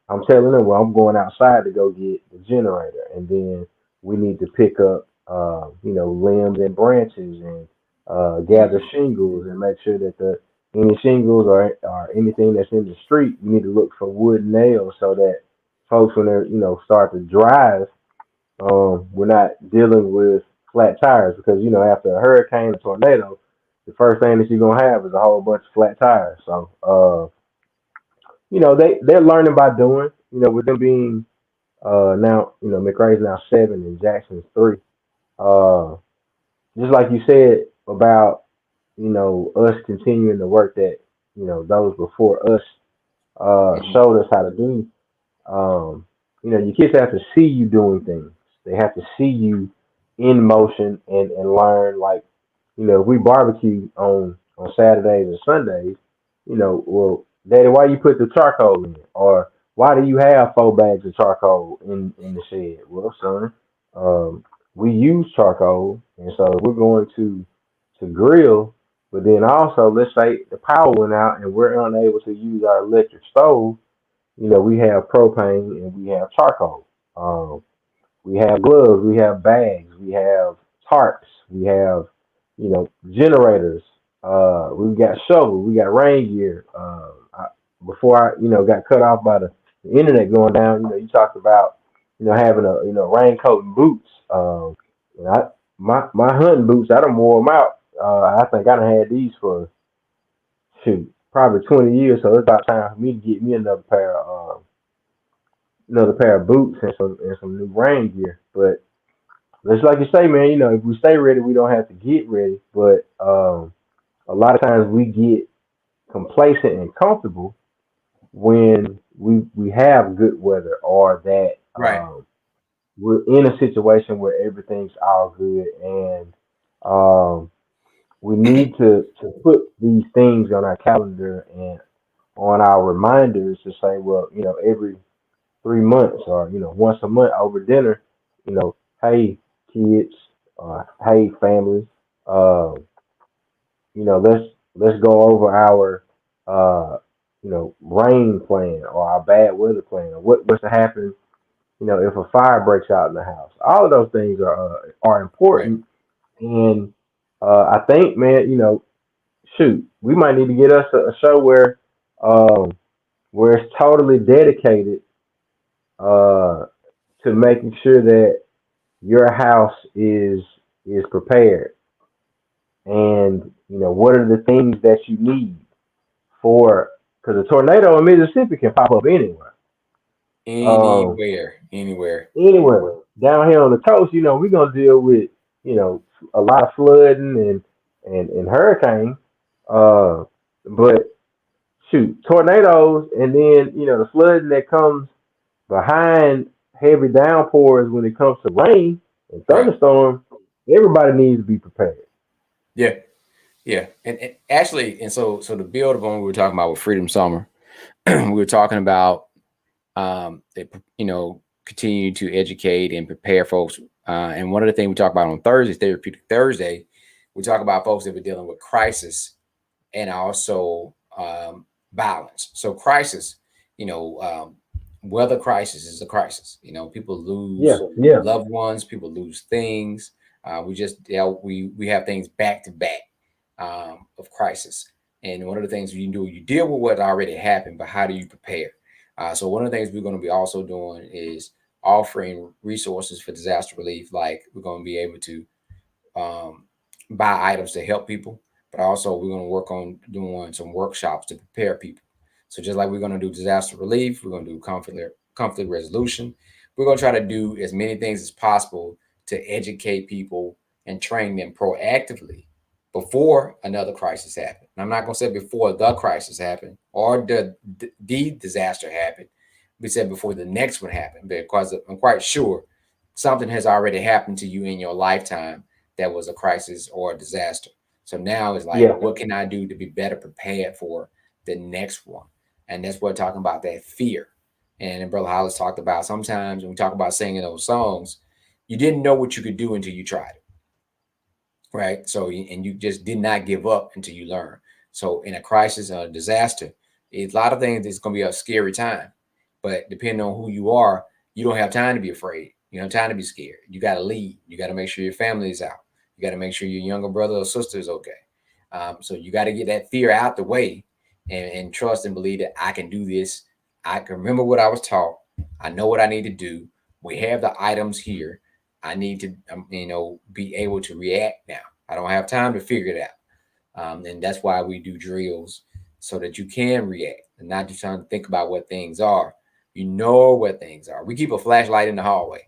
I'm telling them, well, I'm going outside to go get the generator, and then we need to pick up, limbs and branches, and gather shingles, and make sure that the any shingles or anything that's in the street, we need to look for wood nails so that folks, when they're start to drive, we're not dealing with flat tires, because after a hurricane or tornado, the first thing that you're gonna have is a whole bunch of flat tires. So they're learning by doing. With them being now, McRae's now 7 and Jackson's 3. Uh, just like you said about us continuing the work that those before us showed us how to do. Your kids have to see you doing things. They have to see you in motion, and learn. Like, if we barbecue on Saturdays and Sundays, well, Daddy, why you put the charcoal in it? Or why do you have 4 bags of charcoal in the shed? Well, son, we use charcoal, and so we're going to grill. But then also, let's say the power went out and we're unable to use our electric stove. We have propane and we have charcoal. Um, we have gloves, we have bags, we have tarps, we have, generators. We've got shovels, we got rain gear. Before I got cut off by the internet going down, you talked about, having a, raincoat and boots. And my hunting boots, I done wore them out. I think I done had these for, shoot, probably 20 years. So it's about time for me to get me another pair of boots and some new rain gear. But just like you say, man, if we stay ready, we don't have to get ready. But a lot of times we get complacent and comfortable when we have good weather, or that Right. we're in a situation where everything's all good, and we need to put these things on our calendar and on our reminders to say, well, every 3 months, or once a month over dinner, hey kids, hey family, uh, let's go over our rain plan, or our bad weather plan, or what's to happen, if a fire breaks out in the house. All of those things are Right. important, and I think, man, shoot, we might need to get us a show um, where it's totally dedicated uh, to making sure that your house is prepared, and what are the things that you need for, because a tornado in Mississippi can pop up anywhere. Um, Anywhere. Anywhere down here on the coast, we're gonna deal with you know a lot of flooding and hurricane. But shoot, tornadoes, and then the flooding that comes behind heavy downpours when it comes to rain and Right. thunderstorms. Everybody needs to be prepared. Yeah. Yeah. And actually, and so to build upon what we were talking about with Freedom Summer, we were talking about continue to educate and prepare folks. And one of the things we talk about on Thursday, Therapeutic Thursday, we talk about folks that were dealing with crisis and also violence. So crisis, weather crisis is a crisis. People lose loved ones, people lose things. We have things back to back of crisis. And one of the things you do, you deal with what already happened, but how do you prepare? So one of the things we're going to be also doing is offering resources for disaster relief. Like we're going to be able to buy items to help people, but also we're going to work on doing some workshops to prepare people. So just like we're going to do disaster relief, we're going to do conflict resolution. We're going to try to do as many things as possible to educate people and train them proactively before another crisis happened. And I'm not going to say before the crisis happened or the disaster happened. We said before the next one happened, because I'm quite sure something has already happened to you in your lifetime that was a crisis or a disaster. So now it's like, what can I do to be better prepared for the next one? And that's what we're talking about, that fear. And Brother Hollis talked about sometimes when we talk about singing those songs, you didn't know what you could do until you tried it. Right. So, and you just did not give up until you learn. So in a crisis or a disaster, it's a lot of things. It's going to be a scary time, but depending on who you are, you don't have time to be afraid. You don't have time to be scared. You got to lead. You got to make sure your family is out. You got to make sure your younger brother or sister is okay. So you got to get that fear out the way and trust and believe that I can do this. I can remember what I was taught. I know what I need to do. We have the items here. I need to, be able to react now. I don't have time to figure it out. And that's why we do drills so that you can react and not just trying to think about what things are. You know what things are. We keep a flashlight in the hallway,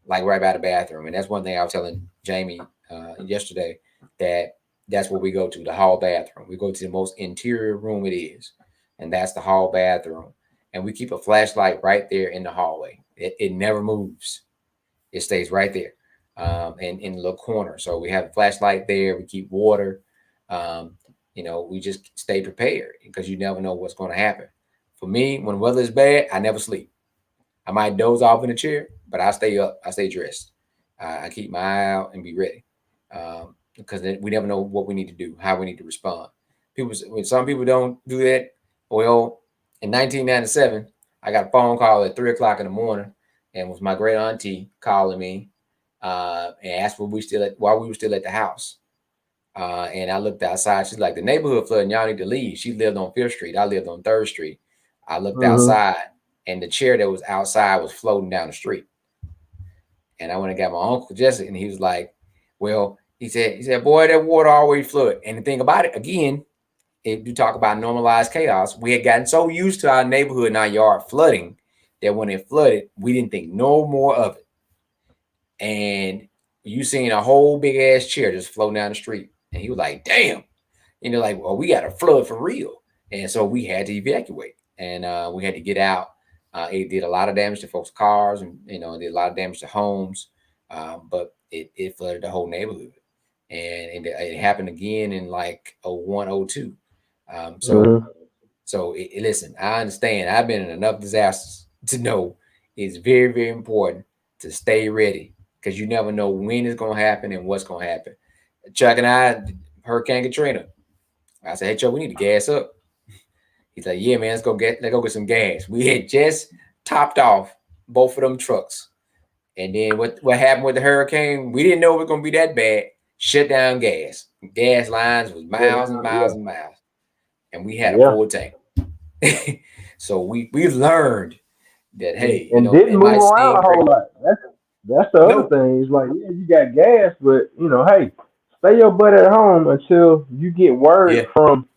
like right by the bathroom. And that's one thing I was telling Jamie yesterday, that's where we go to, the hall bathroom. We go to the most interior room it is, and that's the hall bathroom. And we keep a flashlight right there in the hallway. It never moves. It stays right there and in the little corner. So we have a flashlight there. We keep water. We just stay prepared because you never know what's going to happen. For me, when weather is bad, I never sleep. I might doze off in the chair, but I stay up. I stay dressed. I keep my eye out and be ready because we never know what we need to do, how we need to respond. When some people don't do that, well, in 1997, I got a phone call at 3:00 in the morning. And was my great auntie calling me and asked why we were still at the house. And I looked outside. She's like, the neighborhood flooding. Y'all need to leave. She lived on 5th Street. I lived on 3rd Street. I looked outside, and the chair that was outside was floating down the street. And I went and got my uncle Jesse, and he was like, well, he said, boy, that water always flood. And the thing about it, again, if you talk about normalized chaos, we had gotten so used to our neighborhood and our yard flooding that when it flooded, we didn't think no more of it. And you seen a whole big ass chair just floating down the street. And he was like, damn. And they're like, well, we got a flood for real. And so we had to evacuate. And we had to get out. It did a lot of damage to folks' cars and, it did a lot of damage to homes. But it flooded the whole neighborhood. And it happened again in like 01, 02. So listen, I understand. I've been in enough disasters to know it's very, very important to stay ready because you never know when it's going to happen and what's going to happen. Chuck and I, Hurricane Katrina. I said, hey, Chuck, we need to gas up. He's like, yeah, man, let's go get some gas. We had just topped off both of them trucks. And then what happened with the hurricane, we didn't know it was going to be that bad. Shut down gas. Gas lines was miles and miles and miles. And we had a full tank. So we learned that, hey, and didn't move around a whole lot. That's the other thing. It's like, yeah, you got gas, but hey, stay your butt at home until you get word from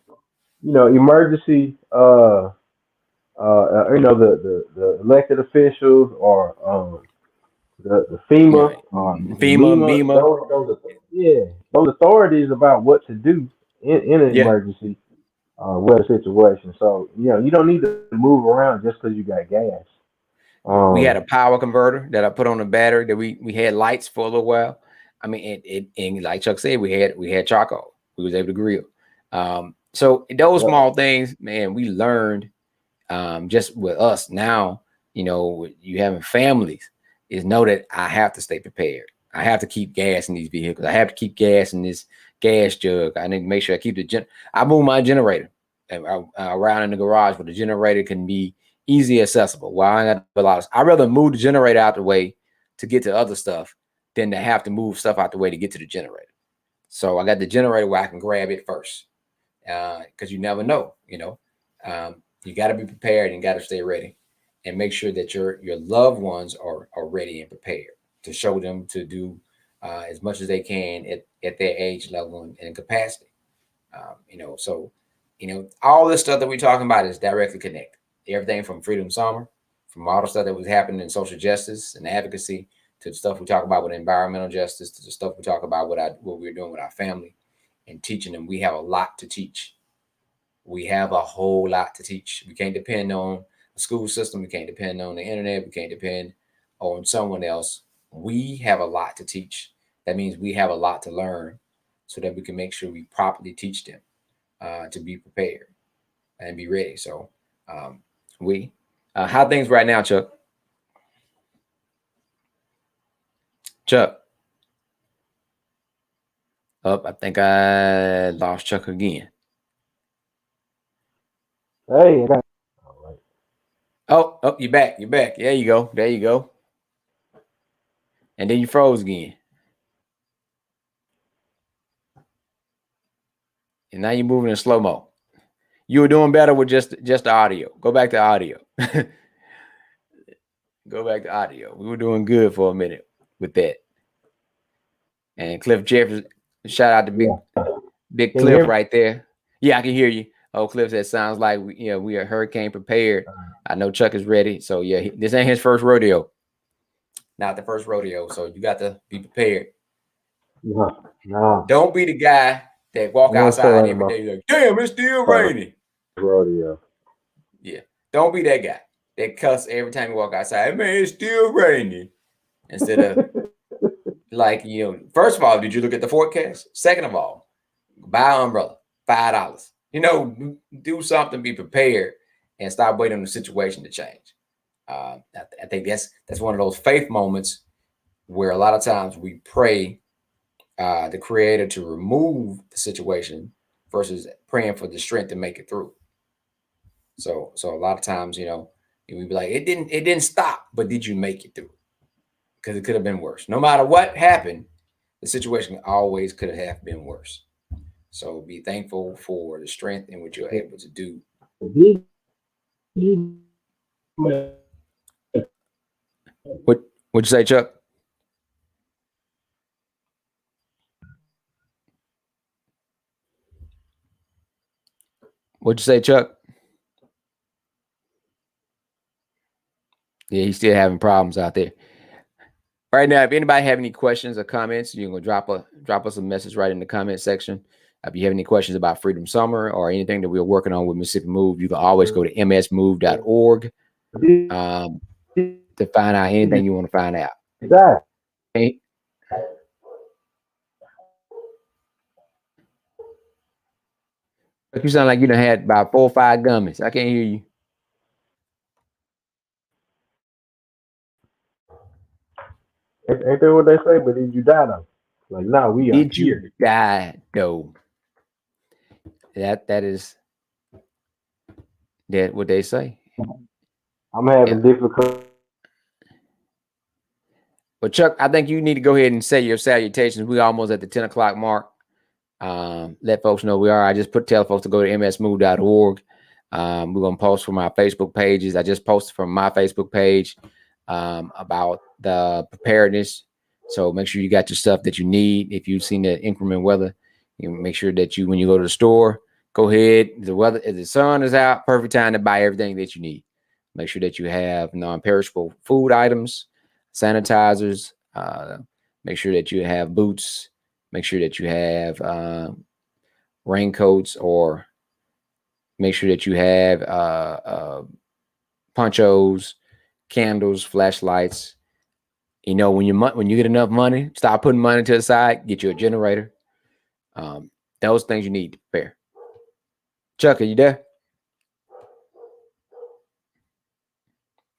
emergency the elected officials or the FEMA FEMA. Those authorities about what to do in an Yeah. emergency weather situation. So you don't need to move around just because you got gas. We had a power converter that I put on the battery that we had lights for a little while. I mean, and like Chuck said, we had charcoal. We was able to grill. So those Yep. small things, man, we learned just with us now, you having families, is know that I have to stay prepared. I have to keep gas in these vehicles. I have to keep gas in this gas jug. I need to make sure I keep I move my generator around in the garage where the generator can be easy accessible. Why I'd rather move the generator out the way to get to other stuff than to have to move stuff out the way to get to the generator. So I got the generator where I can grab it first, because you never know. You got to be prepared and got to stay ready, and make sure that your loved ones are ready and prepared to show them to do as much as they can at their age level and capacity. So all this stuff that we're talking about is directly connected. Everything from Freedom Summer, from all the stuff that was happening in social justice and advocacy, to the stuff we talk about with environmental justice, to the stuff we talk about what we're doing with our family and teaching them. We have a lot to teach. We have a whole lot to teach. We can't depend on the school system. We can't depend on the internet. We can't depend on someone else. We have a lot to teach. That means we have a lot to learn, so that we can make sure we properly teach them to be prepared and be ready. So how things right now, Chuck? Chuck. Oh, I think I lost Chuck again. Hey, I got. All right. Oh, you're back. You're back. There you go. There you go. And then you froze again. And now you're moving in slow-mo. You were doing better with just the audio. Go back to audio. Go back to audio. We were doing good for a minute with that. And Cliff Jefferson, shout out to Big Can you hear Cliff me? right there. Yeah, I can hear you. Oh, Cliff said, sounds like we are hurricane prepared. I know Chuck is ready. So yeah, this ain't his first rodeo. Not the first rodeo. So you got to be prepared. No. Don't be the guy that walk You don't say outside that every about day like, damn, it's still raining. rodeo. Yeah. Don't be that guy that cuss every time you walk outside. Man, it's still raining. Instead of like, first of all, did you look at the forecast? Second of all, buy an umbrella, $5. Do something, be prepared, and stop waiting on the situation to change. I think that's one of those faith moments where a lot of times we pray the Creator to remove the situation versus praying for the strength to make it through. So a lot of times, we'd be like, it didn't stop, but did you make it through? Because it could have been worse. No matter what happened, the situation always could have been worse. So be thankful for the strength in what you're able to do. What'd you say, Chuck? What'd you say, Chuck? Yeah, he's still having problems out there. Right now, if anybody have any questions or comments, you can drop us a message right in the comment section. If you have any questions about Freedom Summer or anything that we're working on with Mississippi Move, you can always go to msmove.org to find out anything you want to find out. Okay. You sound like you done had about 4 or 5 gummies. I can't hear you. Ain't that what they say? But did you die though? Like, no, we are Did here. you die though? That is that what they say. I'm having difficulty. But Chuck, I think you need to go ahead and say your salutations. We're almost at the 10 o'clock mark. Let folks know we are. I just tell folks to go to msmove.org. We're gonna post from our Facebook pages. I just posted from my Facebook page about the preparedness. So make sure you got your stuff that you need. If you've seen the inclement weather, you make sure that when you go to the store, go ahead. If the sun is out, perfect time to buy everything that you need. Make sure that you have non-perishable food items, sanitizers. Make sure that you have boots. Make sure that you have raincoats, or make sure that you have ponchos, candles, flashlights. When you get enough money, stop putting money to the side, get you a generator. Those things you need to prepare. Chuck, are you there?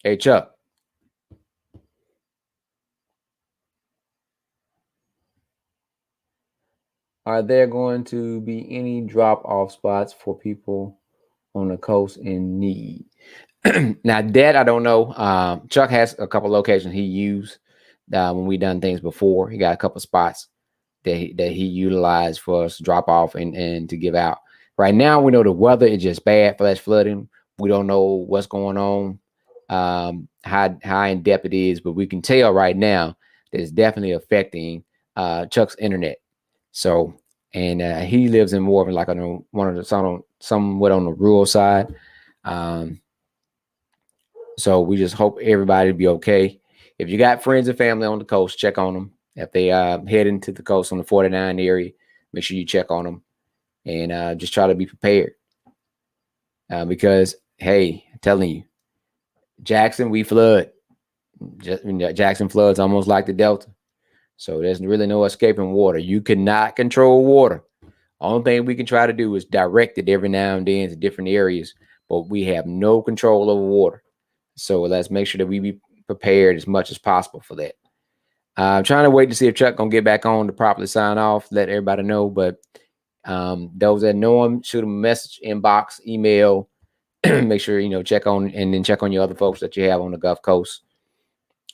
Hey, Chuck. Are there going to be any drop-off spots for people on the coast in need? Now, that I don't know. Chuck has a couple locations he used when we done things before. He got a couple spots that he utilized for us to drop off and to give out. Right now, we know the weather is just bad, flash flooding. We don't know what's going on, how in depth it is, but we can tell right now that it's definitely affecting Chuck's internet. So, and he lives in more of like on one of the somewhat on the rural side. So we just hope everybody will be okay. If you got friends and family on the coast, check on them. If they heading to the coast on the 49 area, make sure you check on them and just try to be prepared. Because, hey, I'm telling you, Jackson, we flood. Jackson floods almost like the Delta. So there's really no escaping water. You cannot control water. Only thing we can try to do is direct it every now and then to different areas, but we have no control over water. So let's make sure that we be prepared as much as possible for that. I'm trying to wait to see if Chuck gonna get back on to properly sign off, let everybody know. But those that know him, shoot him a message, inbox, email. Make sure check on and then check on your other folks that you have on the Gulf Coast.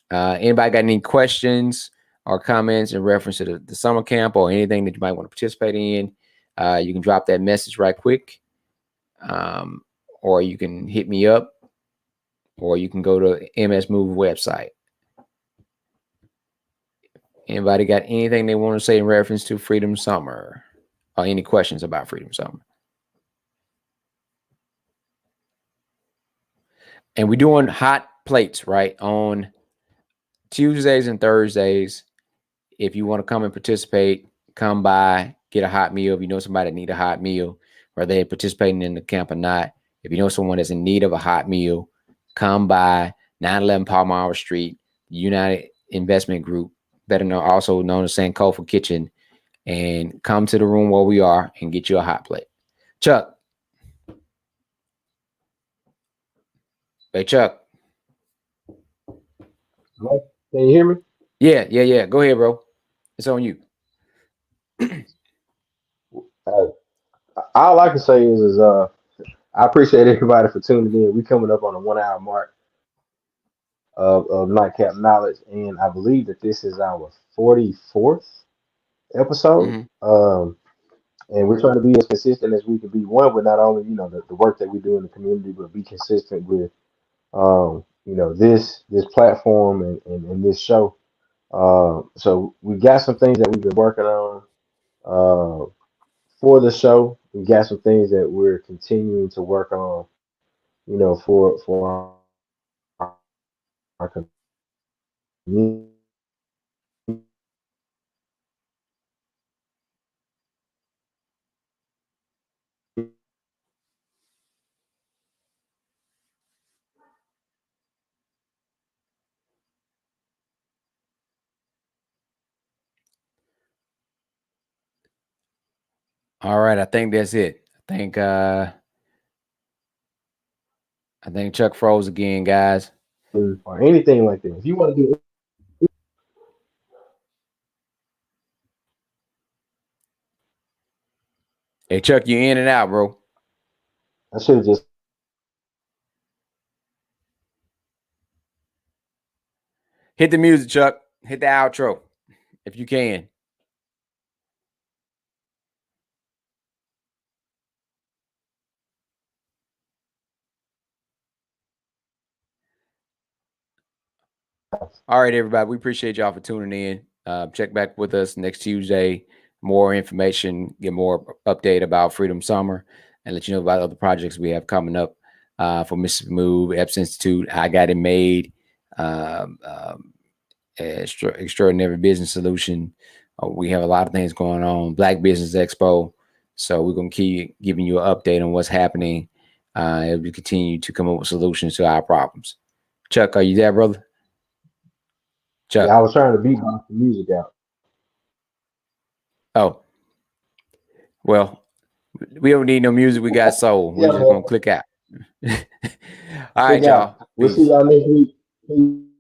Anybody got any questions or comments in reference to the summer camp or anything that you might want to participate in? You can drop that message right quick, or you can hit me up, or you can go to MS Move website. Anybody got anything they want to say in reference to Freedom Summer, or any questions about Freedom Summer? And we're doing hot plates, right, on Tuesdays and Thursdays. If you want to come and participate, come by, get a hot meal. If you know somebody that need a hot meal, whether they're participating in the camp or not, if you know someone that's in need of a hot meal, come by 911 Palmyra Street, United Investment Group, also known as Sankofa Kitchen, and come to the room where we are and get you a hot plate. Chuck. Hey, Chuck. Can you hear me? Yeah. Go ahead, bro. It's on you. All I can say is I appreciate everybody for tuning in. We coming up on the 1 hour mark of Nightcap Knowledge, and I believe that this is our 44th episode. And we're trying to be as consistent as we can be. One, with not only the work that we do in the community, but be consistent with this platform and this show. So we got some things that we've been working on for the show. We got some things that we're continuing to work on, for our community. All right, I think that's it. I think Chuck froze again, guys. Or anything like that. If you want to do Hey, Chuck, you in and out, bro. I should have just Hit the music, Chuck. Hit the outro if you can. All right, everybody. We appreciate y'all for tuning in. Check back with us next Tuesday. More information, get more update about Freedom Summer, and let you know about other projects we have coming up for Mississippi Move, Epps Institute, I Got It Made, Extraordinary Business Solution. We have a lot of things going on. Black Business Expo. So we're gonna keep giving you an update on what's happening as we continue to come up with solutions to our problems. Chuck, are you there, brother? Chuck. Yeah, I was trying to beatbox the music out. Oh, well, we don't need no music. We got soul. We're Yeah, just man. gonna click out. All right, Check out. y'all. We'll Peace. see y'all next week. Peace.